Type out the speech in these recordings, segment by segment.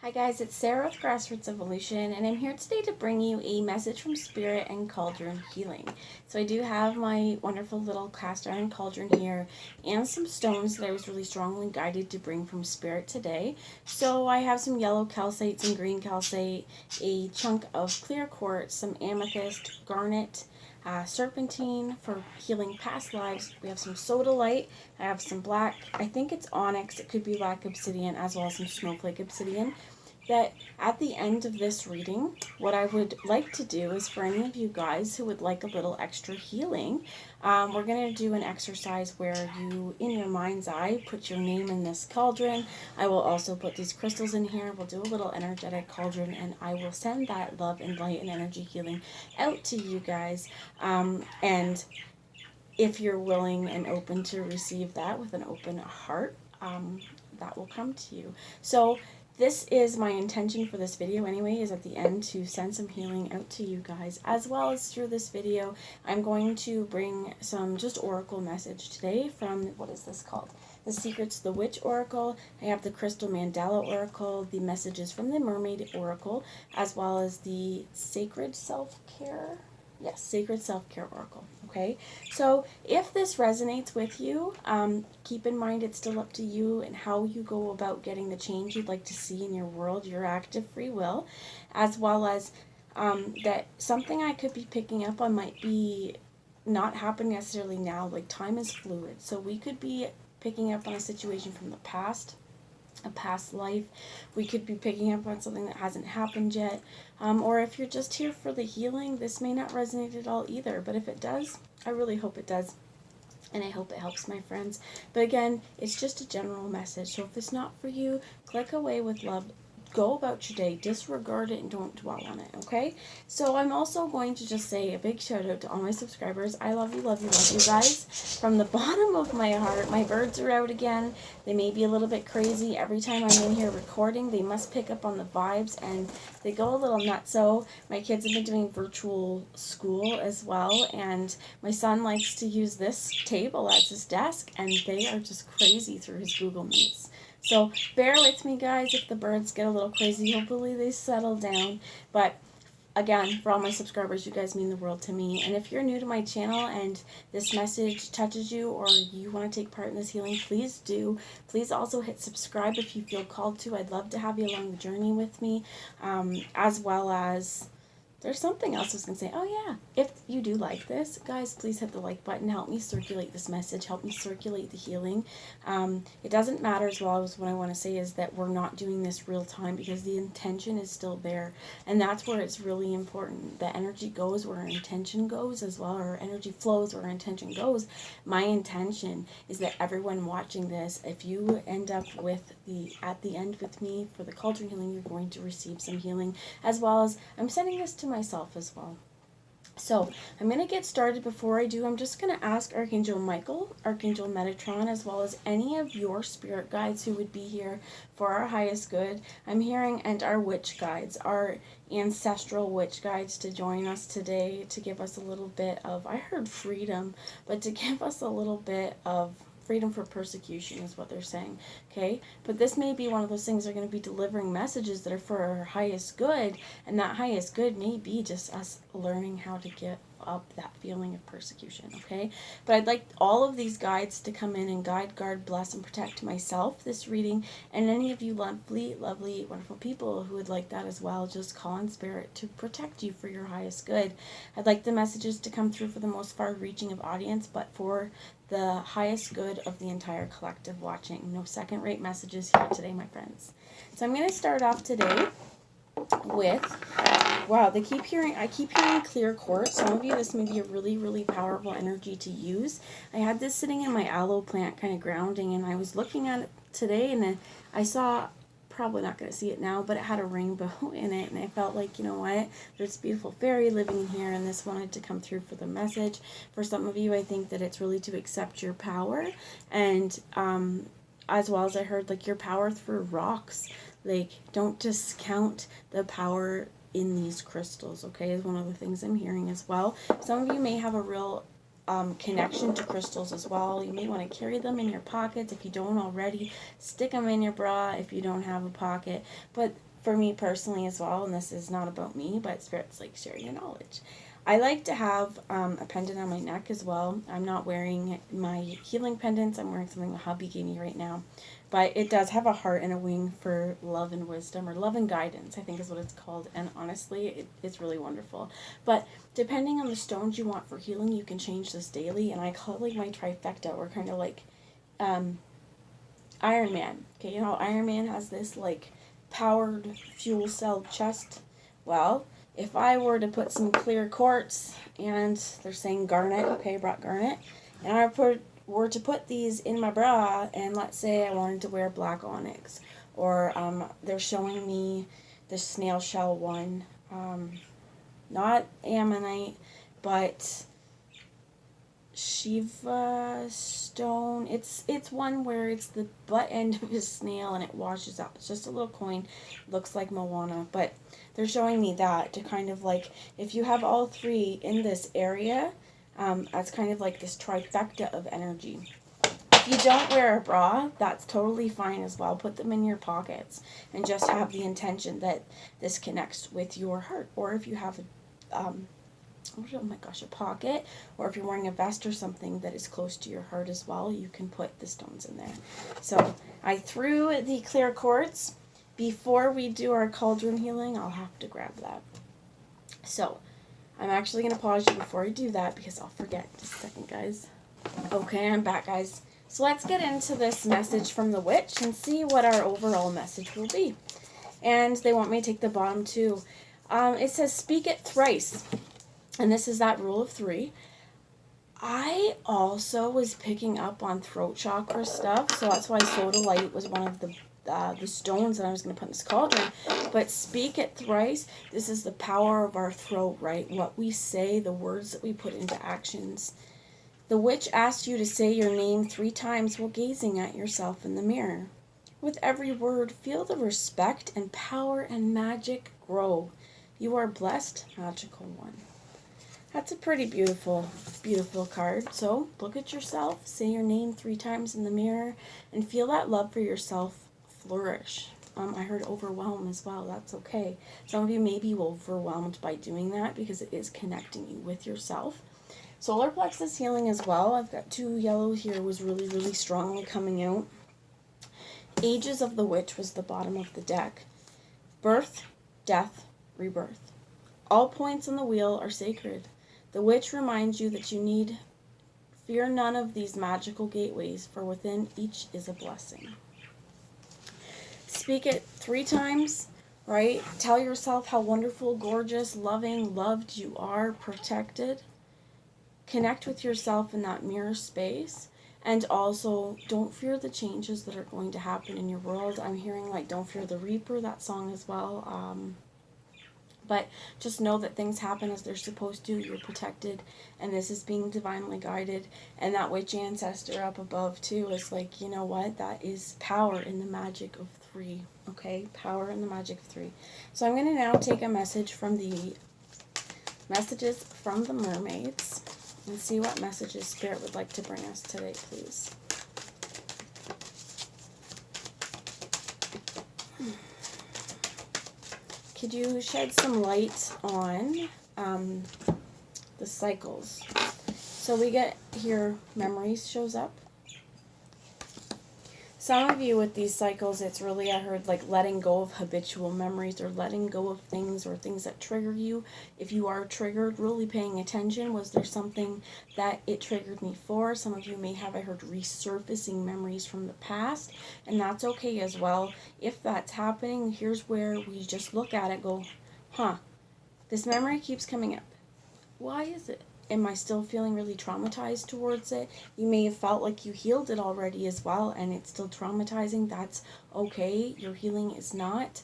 Hi guys, it's Sarah with Grassroots Evolution, and I'm here today to bring you a message from Spirit and Cauldron Healing. So I do have my wonderful little cast iron cauldron here and some stones that I was really strongly guided to bring from Spirit today. So I have some yellow calcite, some green calcite, a chunk of clear quartz, some amethyst, garnet, serpentine for healing past lives. We have some sodalite. I have some black, I think it's onyx, it could be black obsidian, as well as some snowflake obsidian. That at the end of this reading, what I would like to do is for any of you guys who would like a little extra healing, we're going to do an exercise where you, in your mind's eye, put your name in this cauldron. I will also put these crystals in here. We'll do a little energetic cauldron, and I will send that love and light and energy healing out to you guys. And if you're willing and open to receive that with an open heart, that will come to you. So this is my intention for this video anyway, is at the end to send some healing out to you guys, as well as through this video I'm going to bring some just oracle message today from, what is this called? The Secrets of the Witch Oracle. I have the Crystal Mandala Oracle, the messages from the Mermaid Oracle, as well as the Sacred Self-Care. Yes, Sacred Self-Care Oracle. Okay, so if this resonates with you, keep in mind it's still up to you and how you go about getting the change you'd like to see in your world, your active free will, as well as that something I could be picking up on might be not happening necessarily now. Like, time is fluid, so we could be picking up on a situation from the past, a past life. We could be picking up on something that hasn't happened yet, or if you're just here for the healing, this may not resonate at all either, but if it does, I really hope it does, and I hope it helps my friends. But again, it's just a general message, so if it's not for you, click away with love. Go about your day, disregard it, and don't dwell on it, okay? So I'm also going to just say a big shout out to all my subscribers. I love you, love you, love you guys. From the bottom of my heart, my birds are out again. They may be a little bit crazy. Every time I'm in here recording, they must pick up on the vibes, and they go a little nuts. So my kids have been doing virtual school as well, and my son likes to use this table as his desk, and they are just crazy through his Google Meets. So bear with me, guys, if the birds get a little crazy. Hopefully they settle down. But again, for all my subscribers, you guys mean the world to me. And if you're new to my channel and this message touches you, or you want to take part in this healing, please do. Please also hit subscribe if you feel called to. I'd love to have you along the journey with me, as well as... There's something else I was going to say. Oh, yeah. If you do like this, guys, please hit the like button. Help me circulate this message. Help me circulate the healing. It doesn't matter as well as what I want to say is that we're not doing this real time because the intention is still there. And that's where it's really important. The energy goes where our intention goes as well, or energy flows where our intention goes. My intention is that everyone watching this, if you end up with at the end with me for the cauldron healing, you're going to receive some healing, as well as I'm sending this to myself as well. So I'm going to get started. Before I do, I'm just going to ask Archangel Michael, Archangel Metatron, as well as any of your spirit guides who would be here for our highest good. I'm hearing, and our witch guides, our ancestral witch guides, to join us today, to give us a little bit of, I heard freedom, but to give us a little bit of freedom for persecution is what they're saying, okay? But this may be one of those things they're going to be delivering messages that are for our highest good, and that highest good may be just us learning how to get up that feeling of persecution, okay? But I'd like all of these guides to come in and guide, guard, bless, and protect myself this reading, and any of you lovely, lovely, wonderful people who would like that as well. Just call on Spirit to protect you for your highest good. I'd like the messages to come through for the most far-reaching of audience, but for the highest good of the entire collective watching. No second-rate messages here today, my friends. So I'm going to start off today with, wow, I keep hearing clear quartz. Some of you, this may be a really, really powerful energy to use. I had this sitting in my aloe plant, kind of grounding, and I was looking at it today, and then I saw, probably not going to see it now, but it had a rainbow in it, and I felt like, you know what, there's a beautiful fairy living in here, and this wanted to come through for the message. For some of you, I think that it's really to accept your power, and as well as I heard, like, your power through rocks. Like, don't discount the power in these crystals, okay, is one of the things I'm hearing as well. Some of you may have a real connection to crystals as well. You may want to carry them in your pockets if you don't already. Stick them in your bra if you don't have a pocket. But for me personally as well, and this is not about me, but Spirit's like sharing your knowledge. I like to have a pendant on my neck as well. I'm not wearing my healing pendants. I'm wearing something my hubby gave me right now. But it does have a heart and a wing for love and wisdom, or love and guidance, I think is what it's called. And honestly, it's really wonderful. But depending on the stones you want for healing, you can change this daily. And I call it like my trifecta, or kind of like Iron Man. Okay, you know how Iron Man has this like powered fuel cell chest? Well, if I were to put some clear quartz, and they're saying garnet, okay, I brought garnet, and I were to put these in my bra, and let's say I wanted to wear black onyx, or they're showing me the snail shell one, not ammonite, but Shiva stone. It's one where it's the butt end of a snail and it washes out. It's just a little coin, looks like Moana, but they're showing me that to kind of like, if you have all three in this area, that's kind of like this trifecta of energy. If you don't wear a bra, that's totally fine as well. Put them in your pockets and just have the intention that this connects with your heart. Or if you have a a pocket, or if you're wearing a vest or something that is close to your heart as well, you can put the stones in there. So I threw the clear quartz. Before we do our cauldron healing, I'll have to grab that. So I'm actually going to pause you before I do that because I'll forget. Just a second, guys. Okay, I'm back, guys. So let's get into this message from the witch and see what our overall message will be. And they want me to take the bottom too. It says, speak it thrice. And this is that rule of 3. I also was picking up on throat chakra stuff, so that's why sodalite was one of the stones that I was going to put in this cauldron. But speak it thrice. This is the power of our throat, right? What we say, the words that we put into actions. The witch asked you to say your name 3 times while gazing at yourself in the mirror. With every word, feel the respect and power and magic grow. You are blessed, magical one. That's a pretty beautiful, beautiful card. So look at yourself, say your name 3 times in the mirror, and feel that love for yourself flourish. I heard overwhelm as well. That's okay. Some of you may be overwhelmed by doing that because it is connecting you with yourself. Solar plexus healing as well. I've got 2 yellow here, was really, really strongly coming out. Ages of the Witch was the bottom of the deck. Birth, death, rebirth. All points on the wheel are sacred. The witch reminds you that you need fear none of these magical gateways, for within each is a blessing. Speak it 3 times, right? Tell yourself how wonderful, gorgeous, loving, loved you are, protected. Connect with yourself in that mirror space. And also, don't fear the changes that are going to happen in your world. I'm hearing like Don't Fear the Reaper, that song as well. But just know that things happen as they're supposed to. You're protected, and this is being divinely guided. And that witch ancestor up above too is like, you know what? That is power in the magic of 3. Okay, power in the magic of 3. So I'm going to now take a message from the messages from the mermaids and see what messages Spirit would like to bring us today, please. Could you shed some light on the cycles? So we get here, memories shows up. Some of you with these cycles, it's really, I heard, like letting go of habitual memories, or letting go of things, or things that trigger you. If you are triggered, really paying attention. Was there something that it triggered me for? Some of you may have, I heard, resurfacing memories from the past, and that's okay as well. If that's happening, here's where we just look at it, go, this memory keeps coming up. Why is it? Am I still feeling really traumatized towards it? You may have felt like you healed it already as well, and it's still traumatizing. That's okay. Your healing is not.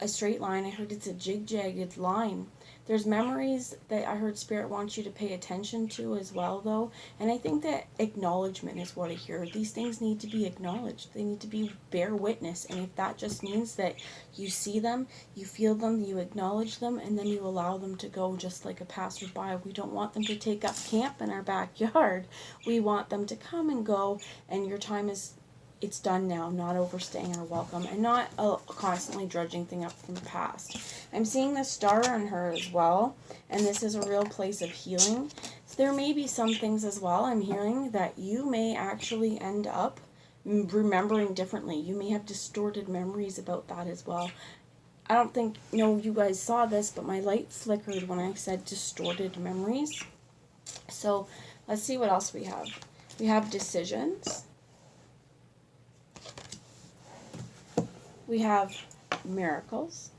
a straight line. I heard it's a jig-jagged line. There's memories that I heard Spirit wants you to pay attention to as well, though. And I think that acknowledgement is what I hear. These things need to be acknowledged. They need to be bear witness. And if that just means that you see them, you feel them, you acknowledge them, and then you allow them to go just like a passerby. We don't want them to take up camp in our backyard. We want them to come and go, and your time is, it's done now, not overstaying our welcome, and not a constantly drudging thing up from the past. I'm seeing the star on her as well, and this is a real place of healing. So there may be some things as well I'm hearing that you may actually end up remembering differently. You may have distorted memories about that as well. I don't think, you guys saw this, but my light flickered when I said distorted memories. So let's see what else we have. We have decisions. We have miracles.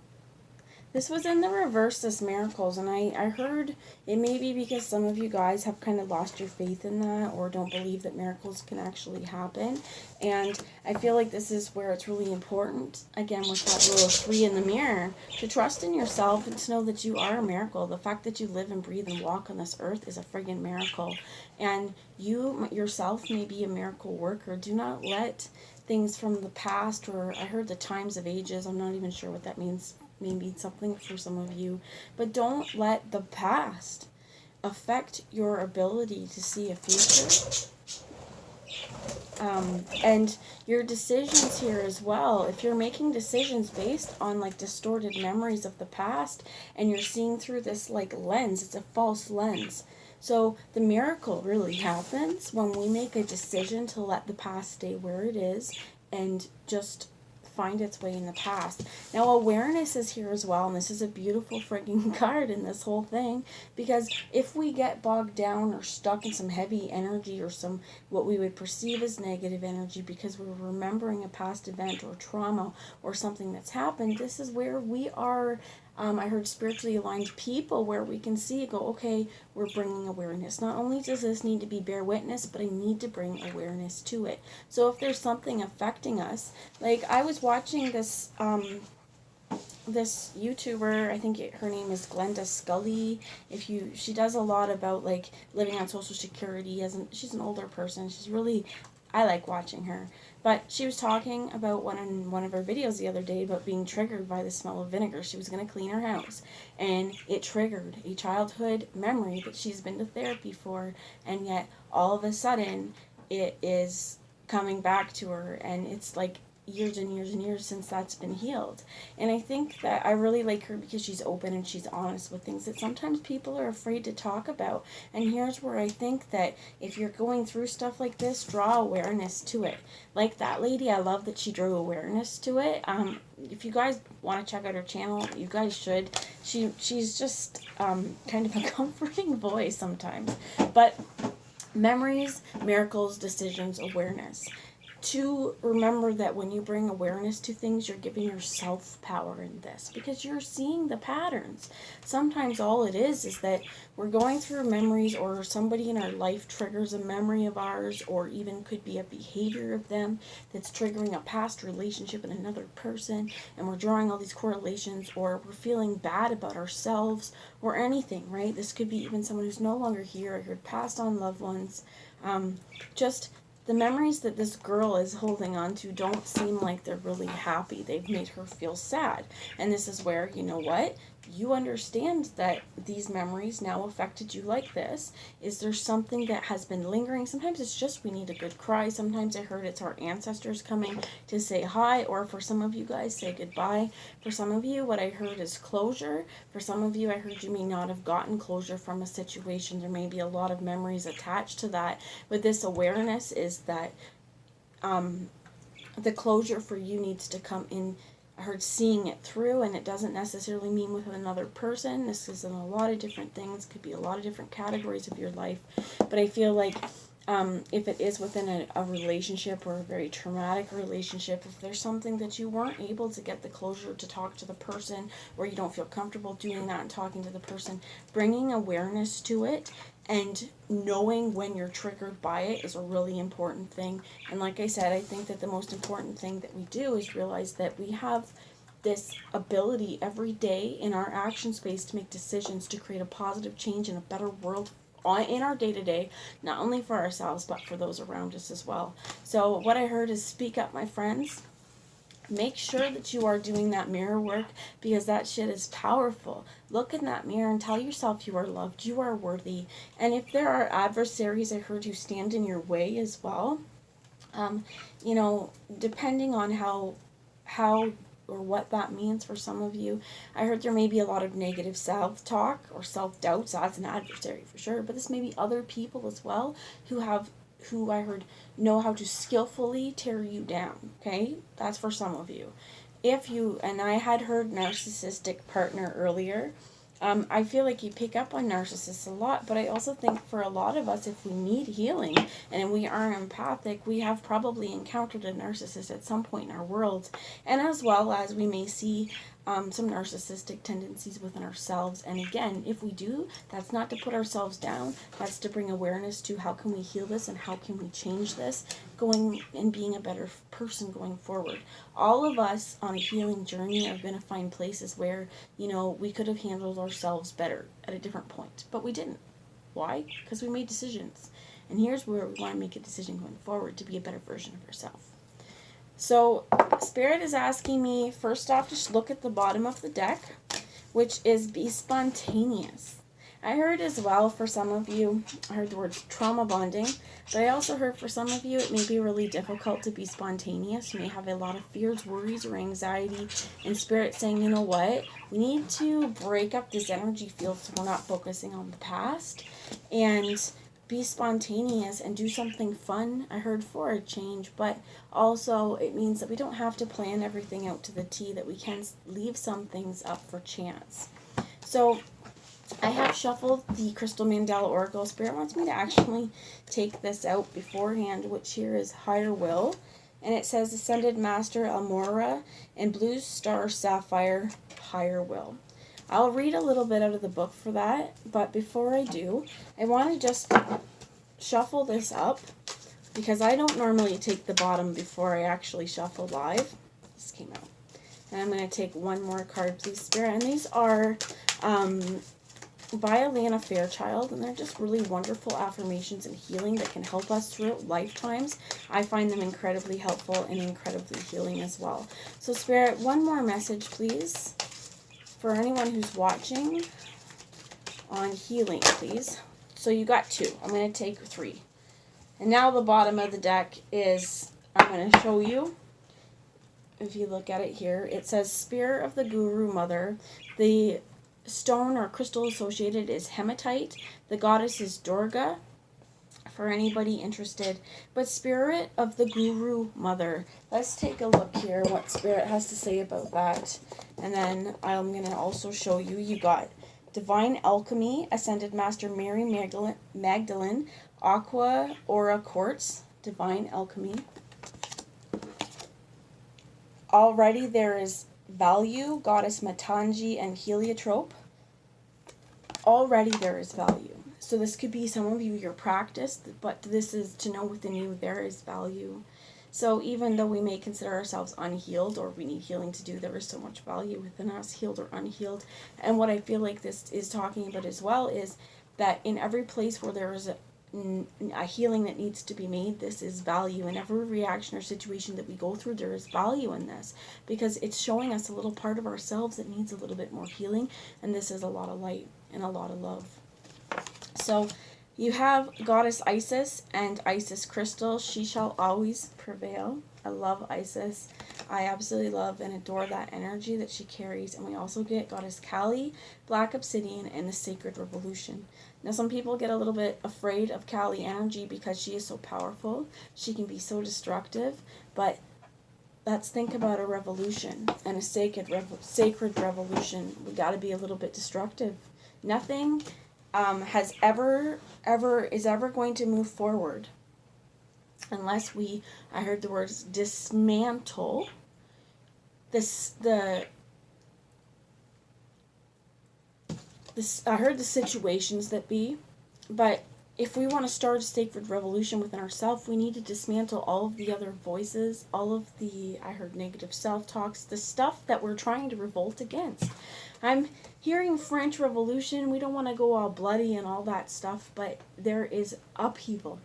This was in the reverse, this miracles, and I heard it may be because some of you guys have kind of lost your faith in that or don't believe that miracles can actually happen. And I feel like this is where it's really important, again, with that little 3 in the mirror, to trust in yourself and to know that you are a miracle. The fact that you live and breathe and walk on this earth is a friggin' miracle. And you yourself may be a miracle worker. Do not let things from the past, or I heard the times of ages, I'm not even sure what that means, maybe something for some of you, but don't let the past affect your ability to see a future. And your decisions here as well. If you're making decisions based on like distorted memories of the past and you're seeing through this like lens, it's a false lens. So the miracle really happens when we make a decision to let the past stay where it is and just find its way in the past. Now awareness is here as well, and this is a beautiful frigging card in this whole thing, because if we get bogged down or stuck in some heavy energy or some what we would perceive as negative energy because we're remembering a past event or trauma or something that's happened, this is where we are I heard spiritually aligned people where we can see, go, okay, we're bringing awareness. Not only does this need to be bear witness, but I need to bring awareness to it. So if there's something affecting us, like I was watching this this YouTuber, I think her name is Glenda Scully. She does a lot about like living on Social Security. She's an older person. I like watching her. But she was talking about one of her videos the other day about being triggered by the smell of vinegar. She was going to clean her house, and it triggered a childhood memory that she's been to therapy for, and yet all of a sudden it is coming back to her, and it's like years and years and years since that's been healed. And I think that I really like her because she's open and she's honest with things that sometimes people are afraid to talk about. And here's where I think that if you're going through stuff like this, draw awareness to it. Like that lady, I love that she drew awareness to it. If you guys want to check out her channel, you guys should. She's just kind of a comforting voice sometimes. But memories, miracles, decisions, awareness. To remember that when you bring awareness to things, you're giving yourself power in this because you're seeing the patterns. Sometimes all it is that we're going through memories, or somebody in our life triggers a memory of ours, or even could be a behavior of them that's triggering a past relationship in another person, and we're drawing all these correlations, or we're feeling bad about ourselves or anything, right? This could be even someone who's no longer here. I heard passed on loved ones. Just the memories that this girl is holding on to don't seem like they're really happy. They've made her feel sad. And this is where, you know what? You understand that these memories now affected you like this. Is there something that has been lingering? Sometimes it's just we need a good cry. Sometimes I heard it's our ancestors coming to say hi, or for some of you guys, say goodbye. For some of you, what I heard is closure. For some of you, I heard you may not have gotten closure from a situation. There may be a lot of memories attached to that. But this awareness is that the closure for you needs to come in. I heard seeing it through, and it doesn't necessarily mean with another person. This is in a lot of different things. Could be a lot of different categories of your life. But I feel like if it is within a relationship or a very traumatic relationship, if there's something that you weren't able to get the closure to talk to the person, or you don't feel comfortable doing that and talking to the person, bringing awareness to it and knowing when you're triggered by it is a really important thing. And like I said, I think that the most important thing that we do is realize that we have this ability every day in our action space to make decisions to create a positive change and a better world in our day-to-day, not only for ourselves but for those around us as well. So what I heard is, speak up, my friends. Make sure that you are doing that mirror work, because that shit is powerful. Look in that mirror and tell yourself you are loved, you are worthy. And if there are adversaries, I heard, who stand in your way as well, you know, depending on how or what that means for some of you, I heard there may be a lot of negative self-talk or self-doubt. So that's an adversary for sure. But this may be other people as well who I heard know how to skillfully tear you down. Okay, that's for some of you. If you, and I had heard narcissistic partner earlier. I feel like you pick up on narcissists a lot, but I also think for a lot of us, if we need healing and we are empathic, we have probably encountered a narcissist at some point in our worlds, and as well as we may see some narcissistic tendencies within ourselves. And again, if we do, that's not to put ourselves down, that's to bring awareness to how can we heal this and how can we change this going and being a better person going forward. All of us on a healing journey are going to find places where, you know, we could have handled ourselves better at a different point, but we didn't. Why? Because we made decisions. And here's where we want to make a decision going forward to be a better version of ourselves. So Spirit is asking me, first off, just look at the bottom of the deck, which is be spontaneous. I heard as well for some of you, I heard the words trauma bonding, but I also heard for some of you it may be really difficult to be spontaneous. You may have a lot of fears, worries, or anxiety, and Spirit saying, you know what, we need to break up this energy field so we're not focusing on the past, and be spontaneous and do something fun. I heard for a change, but also it means that we don't have to plan everything out to the T, that we can leave some things up for chance. So I have shuffled the Crystal Mandala Oracle. Spirit wants me to actually take this out beforehand, which here is Higher Will. And it says Ascended Master Almora and Blue Star Sapphire Higher Will. I'll read a little bit out of the book for that, but before I do, I want to just shuffle this up, because I don't normally take the bottom before I actually shuffle live. This came out. And I'm going to take one more card, please, Spirit. And these are by Alana Fairchild, and they're just really wonderful affirmations and healing that can help us throughout lifetimes. I find them incredibly helpful and incredibly healing as well. So Spirit, one more message, please, for anyone who's watching on healing, please. So you got 2. I'm going to take 3. And now the bottom of the deck is, I'm going to show you, if you look at it here, it says Spear of the Guru Mother. The stone or crystal associated is hematite. The goddess is Durga, for anybody interested. But Spirit of the Guru Mother. Let's take a look here what Spirit has to say about that. And then I'm going to also show you, you got Divine Alchemy, Ascended Master Mary Magdalene, Aqua Aura Quartz, Divine Alchemy. Already there is Value, Goddess Matangi, and Heliotrope. Already there is value. So this could be some of you, your practice, but this is to know within you there is value. So even though we may consider ourselves unhealed or we need healing to do, there is so much value within us, healed or unhealed. And what I feel like this is talking about as well is that in every place where there is a healing that needs to be made, this is value. In every reaction or situation that we go through, there is value in this, because it's showing us a little part of ourselves that needs a little bit more healing, and this is a lot of light and a lot of love. So you have Goddess Isis and Isis Crystal. She shall always prevail. I love Isis. I absolutely love and adore that energy that she carries. And we also get Goddess Kali, Black Obsidian, and the Sacred Revolution. Now some people get a little bit afraid of Kali energy because she is so powerful. She can be so destructive. But let's think about a revolution and a sacred revolution. We got to be a little bit destructive. Nothing is ever going to move forward unless we, I heard the words dismantle I heard the situations that be, but if we want to start a sacred revolution within ourselves, we need to dismantle all of the other voices, all of the, I heard negative self-talks, the stuff that we're trying to revolt against. I'm hearing French Revolution. We don't want to go all bloody and all that stuff, but there is upheaval,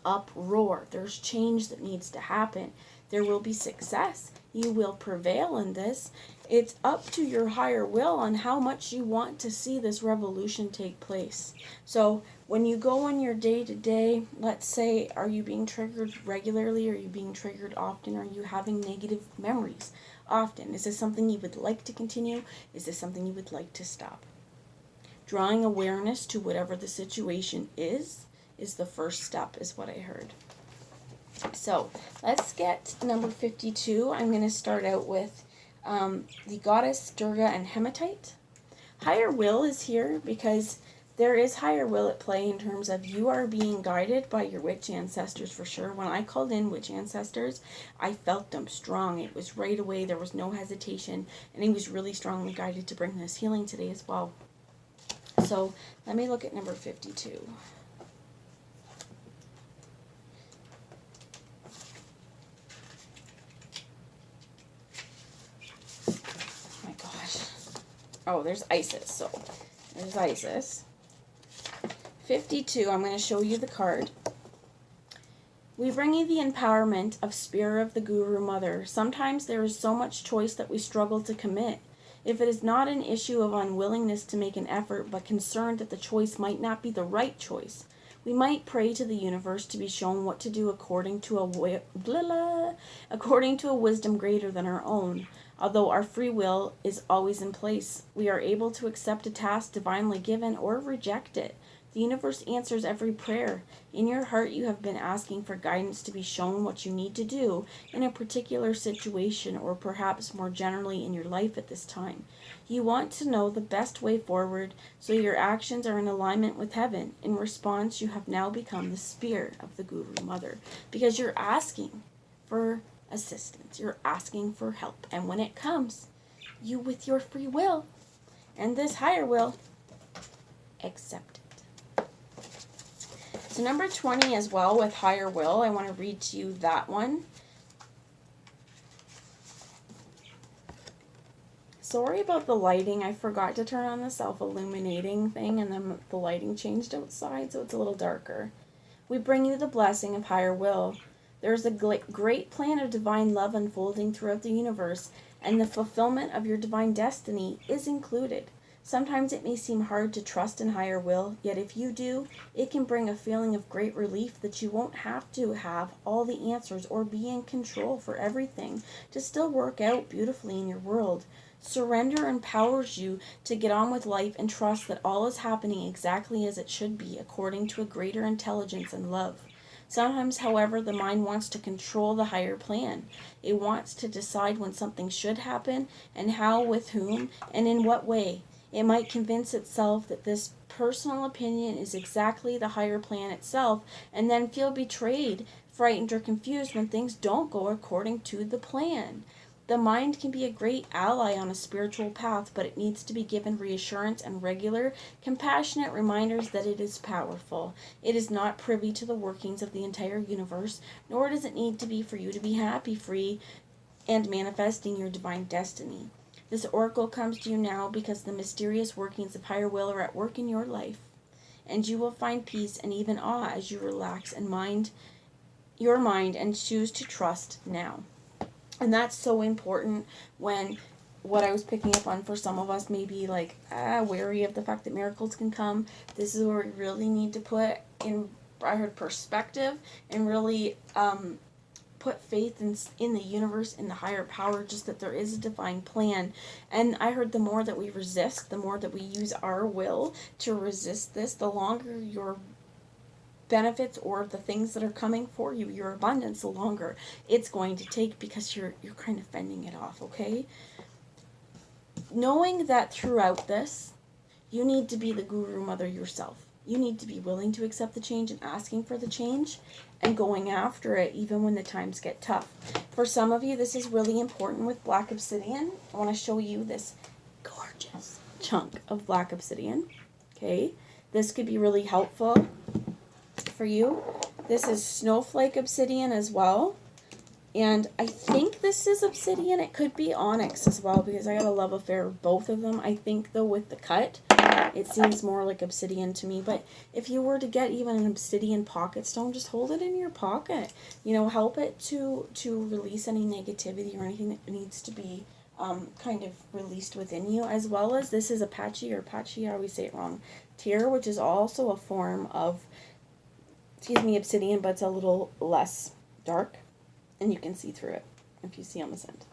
uproar. There's change that needs to happen. There will be success. You will prevail in this. It's up to your higher will on how much you want to see this revolution take place. So when you go on your day-to-day, let's say, are you being triggered regularly? Are you being triggered often? Are you having negative memories often? Is this something you would like to continue? Is this something you would like to stop? Drawing awareness to whatever the situation is the first step, is what I heard. So let's get number 52. I'm going to start out with the goddess Durga and hematite. Higher will is here because there is higher will at play in terms of you are being guided by your witch ancestors for sure. When I called in witch ancestors, I felt them strong. It was right away. There was no hesitation. And he was really strongly guided to bring this healing today as well. So let me look at number 52. Oh, there's Isis. So there's Isis. 52, I'm going to show you the card. We bring you the empowerment of Spirit of the Guru Mother. Sometimes there is so much choice that we struggle to commit. If it is not an issue of unwillingness to make an effort, but concern that the choice might not be the right choice, we might pray to the universe to be shown what to do according to a wisdom greater than our own. Although our free will is always in place, we are able to accept a task divinely given or reject it. The universe answers every prayer. In your heart, you have been asking for guidance to be shown what you need to do in a particular situation, or perhaps more generally in your life at this time. You want to know the best way forward, so your actions are in alignment with heaven. In response, you have now become the Spirit of the Guru Mother, because you're asking for assistance. You're asking for help. And when it comes, you with your free will and this higher will, accept it. So number 20 as well with higher will. I want to read to you that one. Sorry about the lighting. I forgot to turn on the self-illuminating thing, and then the lighting changed outside, so it's a little darker. We bring you the blessing of higher will. There is a great plan of divine love unfolding throughout the universe, and the fulfillment of your divine destiny is included. Sometimes it may seem hard to trust in higher will, yet if you do, it can bring a feeling of great relief that you won't have to have all the answers or be in control for everything to still work out beautifully in your world. Surrender empowers you to get on with life and trust that all is happening exactly as it should be, according to a greater intelligence and love. Sometimes, however, the mind wants to control the higher plan. It wants to decide when something should happen, and how, with whom, and in what way. It might convince itself that this personal opinion is exactly the higher plan itself, and then feel betrayed, frightened, or confused when things don't go according to the plan. The mind can be a great ally on a spiritual path, but it needs to be given reassurance and regular, compassionate reminders that it is powerful. It is not privy to the workings of the entire universe, nor does it need to be for you to be happy, free, and manifesting your divine destiny. This oracle comes to you now because the mysterious workings of higher will are at work in your life, and you will find peace and even awe as you relax your mind and choose to trust now. And that's so important when what I was picking up on for some of us may be like, wary of the fact that miracles can come. This is where we really need to put in, I heard, perspective and really put faith in the universe, in the higher power, just that there is a divine plan. And I heard the more that we resist, the more that we use our will to resist this, the longer your benefits or the things that are coming for you, your abundance, the longer it's going to take, because you're kind of fending it off, okay? Knowing that throughout this, you need to be the Guru Mother yourself. You need to be willing to accept the change and asking for the change and going after it even when the times get tough. For some of you, this is really important with black obsidian. I want to show you this gorgeous chunk of black obsidian, okay? This could be really helpful for you. This is Snowflake Obsidian as well. And I think this is Obsidian. It could be Onyx as well, because I got a love affair with both of them. I think, though, with the cut, it seems more like Obsidian to me. But if you were to get even an Obsidian pocket stone, just hold it in your pocket. You know, help it to release any negativity or anything that needs to be kind of released within you. As well as this is Apache, I always say it wrong, Tear, which is also a form of, Obsidian, but it's a little less dark. And you can see through it if you see on this end.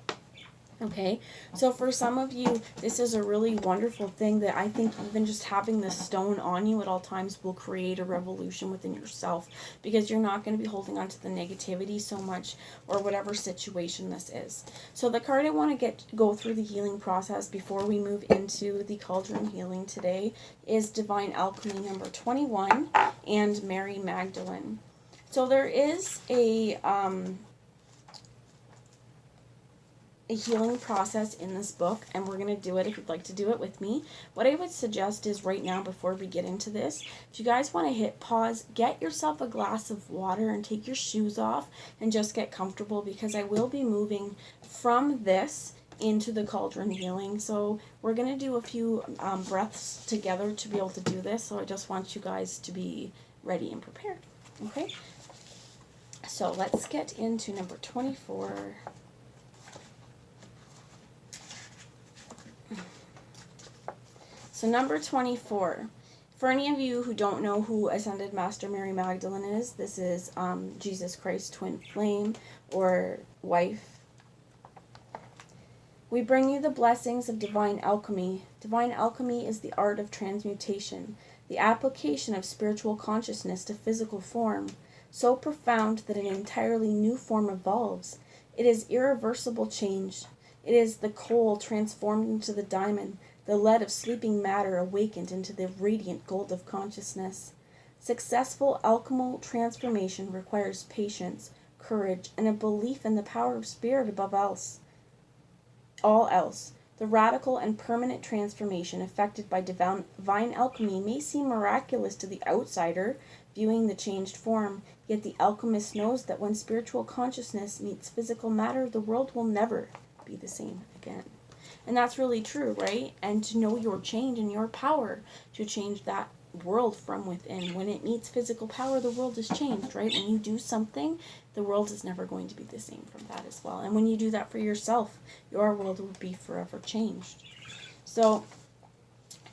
Okay, so for some of you, this is a really wonderful thing that I think even just having this stone on you at all times will create a revolution within yourself, because you're not going to be holding on to the negativity so much, or whatever situation this is. So the card I want to go through the healing process before we move into the cauldron healing today is Divine Alchemy number 21 and Mary Magdalene. So there is a healing process in this book, and we're going to do it if you'd like to do it with me. What I would suggest is right now, before we get into this, if you guys want to hit pause, get yourself a glass of water and take your shoes off and just get comfortable, because I will be moving from this into the cauldron healing. So we're going to do a few breaths together to be able to do this. So I just want you guys to be ready and prepared. Okay? So let's get into number 24. So number 24, for any of you who don't know who Ascended Master Mary Magdalene is, this is Jesus Christ's twin flame or wife. We bring you the blessings of divine alchemy. Divine alchemy is the art of transmutation, the application of spiritual consciousness to physical form, so profound that an entirely new form evolves. It is irreversible change. It is the coal transformed into the diamond, the lead of sleeping matter awakened into the radiant gold of consciousness. Successful alchemical transformation requires patience, courage, and a belief in the power of spirit above all else. The radical and permanent transformation effected by divine alchemy may seem miraculous to the outsider viewing the changed form, yet the alchemist knows that when spiritual consciousness meets physical matter, the world will never be the same again. And that's really true, right? And to know your change and your power to change that world from within. When it meets physical power, the world is changed, right? When you do something, the world is never going to be the same from that as well. And when you do that for yourself, your world will be forever changed. So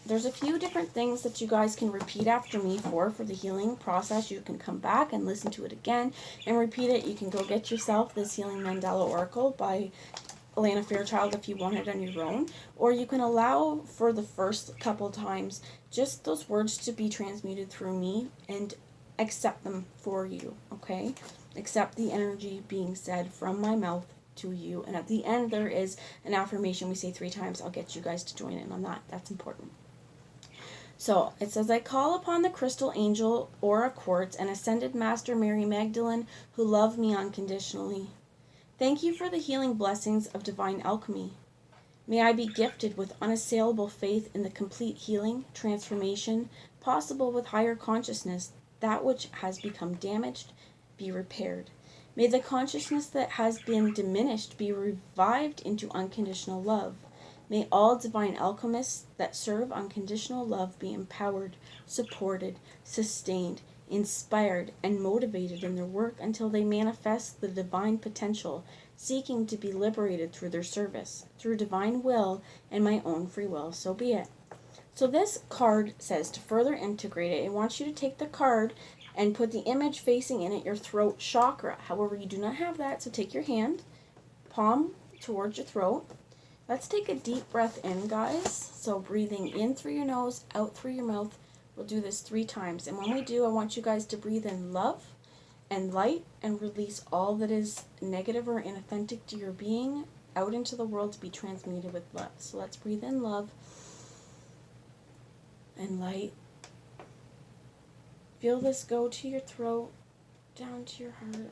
there's a few different things that you guys can repeat after me for the healing process. You can come back and listen to it again and repeat it. You can go get yourself this Healing Mandala Oracle by Elena Fairchild if you want it on your own, or you can allow for the first couple times just those words to be transmuted through me and accept them for you, okay? Accept the energy being said from my mouth to you, and at the end there is an affirmation we say 3 times. I'll get you guys to join in on that. That's important. So it says, I call upon the crystal angel Aura Quartz and Ascended Master Mary Magdalene who love me unconditionally. Thank you for the healing blessings of divine alchemy. May I be gifted with unassailable faith in the complete healing, transformation, possible with higher consciousness. That which has become damaged be repaired. May the consciousness that has been diminished be revived into unconditional love. May all divine alchemists that serve unconditional love be empowered, supported, sustained, inspired, and motivated in their work until they manifest the divine potential, seeking to be liberated through their service, through divine will and my own free will. So be it. So this card says to further integrate it, it wants you to take the card and put the image facing in at your throat chakra. However, you do not have that, so take your hand, palm towards your throat. Let's take a deep breath in, guys. So breathing in through your nose, out through your mouth. We'll do this 3 times. And when we do, I want you guys to breathe in love and light and release all that is negative or inauthentic to your being out into the world to be transmuted with love. So let's breathe in love and light. Feel this go to your throat, down to your heart.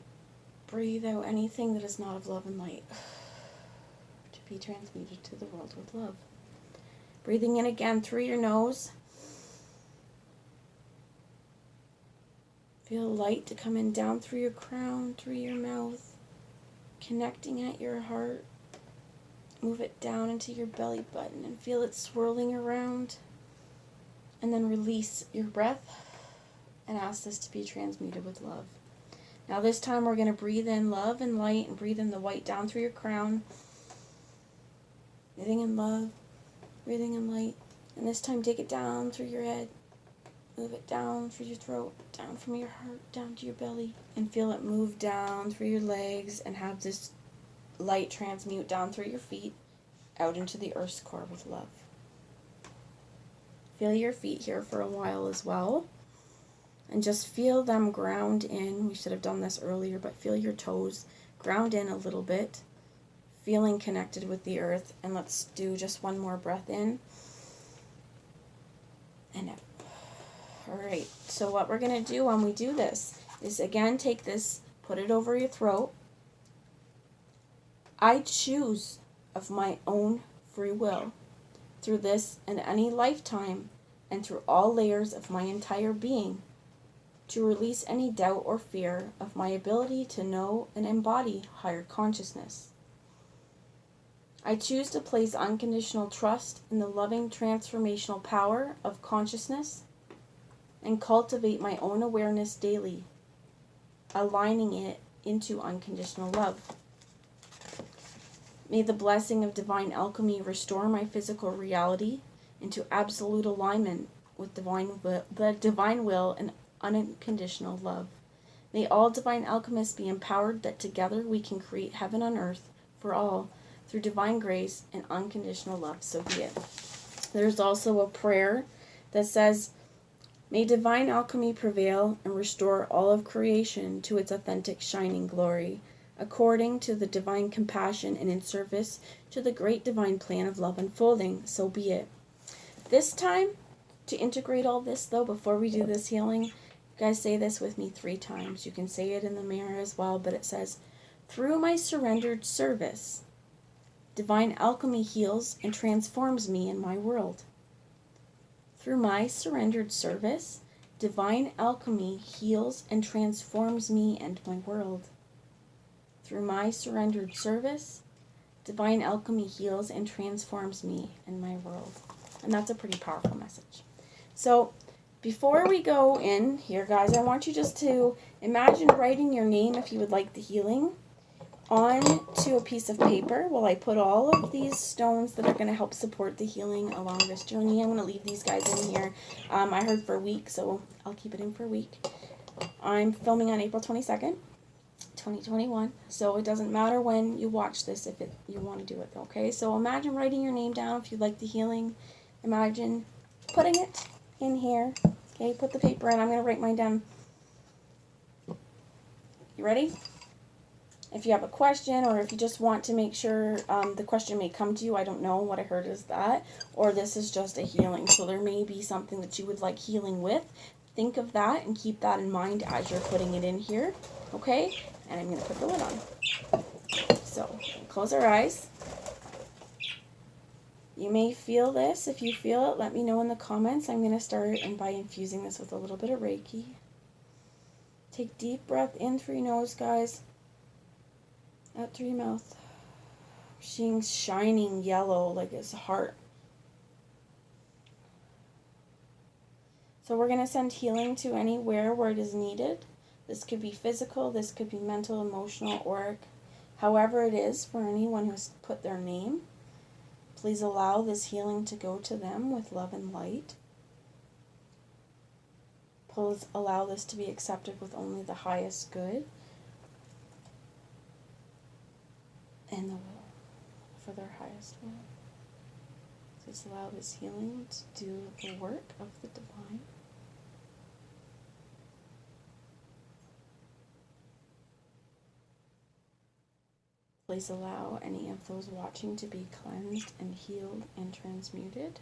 Breathe out anything that is not of love and light to be transmuted to the world with love. Breathing in again through your nose. Feel light to come in down through your crown, through your mouth, connecting at your heart. Move it down into your belly button and feel it swirling around. And then release your breath and ask this to be transmuted with love. Now this time we're going to breathe in love and light and breathe in the white down through your crown. Breathing in love, breathing in light. And this time take it down through your head. Move it down through your throat, down from your heart, down to your belly. And feel it move down through your legs and have this light transmute down through your feet, out into the earth's core with love. Feel your feet here for a while as well. And just feel them ground in. We should have done this earlier, but feel your toes ground in a little bit. Feeling connected with the earth. And let's do just one more breath in. And out. Alright, so what we're going to do when we do this is again take this, put it over your throat. I choose of my own free will through this and any lifetime and through all layers of my entire being to release any doubt or fear of my ability to know and embody higher consciousness. I choose to place unconditional trust in the loving transformational power of consciousness and cultivate my own awareness daily, aligning it into unconditional love. May the blessing of divine alchemy restore my physical reality into absolute alignment with the divine will and unconditional love. May all divine alchemists be empowered that together we can create heaven on earth for all through divine grace and unconditional love. So be it. There's also a prayer that says, may divine alchemy prevail and restore all of creation to its authentic shining glory, according to the divine compassion and in service to the great divine plan of love unfolding. So be it. This time, to integrate all this though, before we do this healing, you guys say this with me 3 times. You can say it in the mirror as well, but it says, through my surrendered service, divine alchemy heals and transforms me and my world. Through my surrendered service, divine alchemy heals and transforms me and my world. Through my surrendered service, divine alchemy heals and transforms me and my world. And that's a pretty powerful message. So before we go in here, guys, I want you just to imagine writing your name, if you would like the healing, onto a piece of paper while I put all of these stones that are going to help support the healing along this journey. I'm going to leave these guys in here. I heard for a week, so I'll keep it in for a week. I'm filming on April 22nd, 2021, so it doesn't matter when you watch this if you want to do it, okay? So imagine writing your name down if you'd like the healing. Imagine putting it in here, okay? Put the paper in. I'm going to write mine down. You ready? If you have a question or if you just want to make sure the question may come to you, I don't know, what I heard is that, or this is just a healing. So there may be something that you would like healing with. Think of that and keep that in mind as you're putting it in here, okay? And I'm going to put the lid on. So close our eyes. You may feel this. If you feel it, let me know in the comments. I'm going to start by infusing this with a little bit of Reiki. Take deep breath in through your nose, guys. Out through your mouth. Seeing shining yellow like it's a heart. So we're going to send healing to anywhere where it is needed. This could be physical, this could be mental, emotional, auric. However it is for anyone who's put their name. Please allow this healing to go to them with love and light. Please allow this to be accepted with only the highest good. And the will, for their highest will. Please allow this healing to do the work of the divine. Please allow any of those watching to be cleansed and healed and transmuted.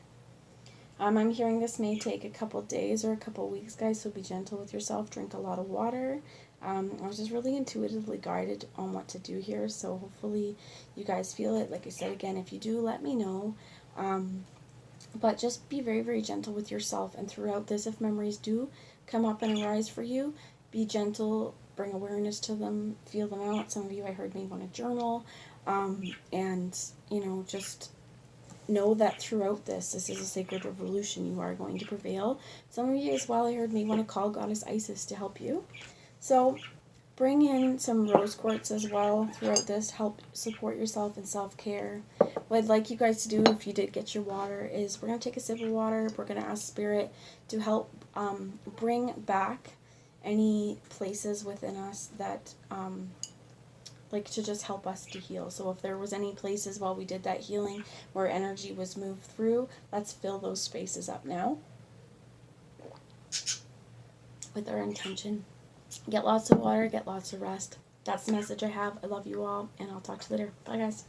I'm hearing this may take a couple days or a couple weeks, guys, so be gentle with yourself. Drink a lot of water. I was just really intuitively guided on what to do here, so hopefully you guys feel it. Like I said, again, if you do, let me know. But just be very, very gentle with yourself. And throughout this, if memories do come up and arise for you, be gentle, bring awareness to them, feel them out. Some of you, I heard, may want to journal, and, just know that throughout this is a sacred revolution. You are going to prevail. Some of you as well, I heard, may want to call Goddess Isis to help you. So bring in some rose quartz as well throughout this. Help support yourself in self-care. What I'd like you guys to do, if you did get your water, is we're going to take a sip of water. We're going to ask Spirit to help bring back any places within us that to just help us to heal. So if there was any places while we did that healing where energy was moved through, let's fill those spaces up now with our intention. Get lots of water, get lots of rest. That's the message I have. I love you all, and I'll talk to you later. Bye, guys.